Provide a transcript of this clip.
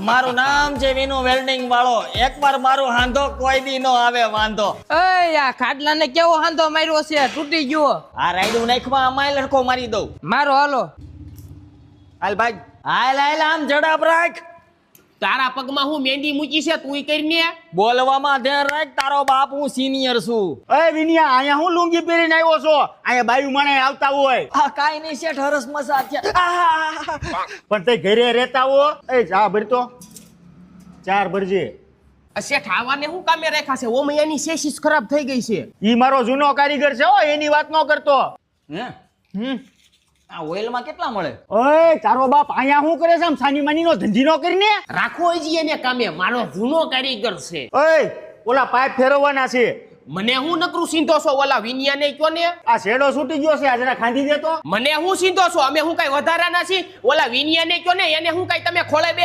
મારું નામ છે વિનુ વેલ્ડિંગ વાળો. એકવાર મારું હાંધો કોઈ દી નો આવે વાંધો. એય આ ખાટલાને કેવો હાંધો માર્યો છે, તૂટી ગયો. આ રાયડું નાખવા આમાં લડકો મારી દઉં. મારો હાલો. હાલ ભાઈ, હાલ આમ ઝડપ રાખ. તારા પગમાં હું મહેંદી મૂકી છે, તું કરીને બોલવામાં ધ્યાન રાખ, તારો બાપ હું સિનિયર છું. એ વિનિયા, અહીંયા હું લુંગી પહેરીને આવ્યો છો? અહીંયા બાયું મને આવતા હોય. આ કાઈ નહીં શેઠ, હરસ મસા થયા. પણ તે ઘરે રહેતા હો. એ ચા ભરતો, ચાર ભરજે. શેઠ આવાને હું કામે રાખ્યા છે? ઓ મૈયાની શેષિસ ખરાબ થઈ ગઈ છે. ઈ મારો જૂનો કારીગર છે હો, એની વાત ન કરતો. હે આ ઓઇલમાં કેટલા મળે? ઓય તારો બાપ અહીંયા શું કરે છે? આમ સાની માની નો ધંધી નો કરીને. રાખો હજી એને કામે, મારો જૂનો કારીગર છે. ઓય ઓલા પાઇપ ફેરવવાના છે. મને હું નકરું સીધો છો? ઓલા વિનિયાને કયો ને. આ શેડો છૂટી ગયો છે, આ જરા ખાંધી દેતો. મને હું સીધો છો? અમે હું કઈ વધારાના છીએ? ઓલા વિનિયાને કયો ને, એને હું કઈ તમે ખોળે બે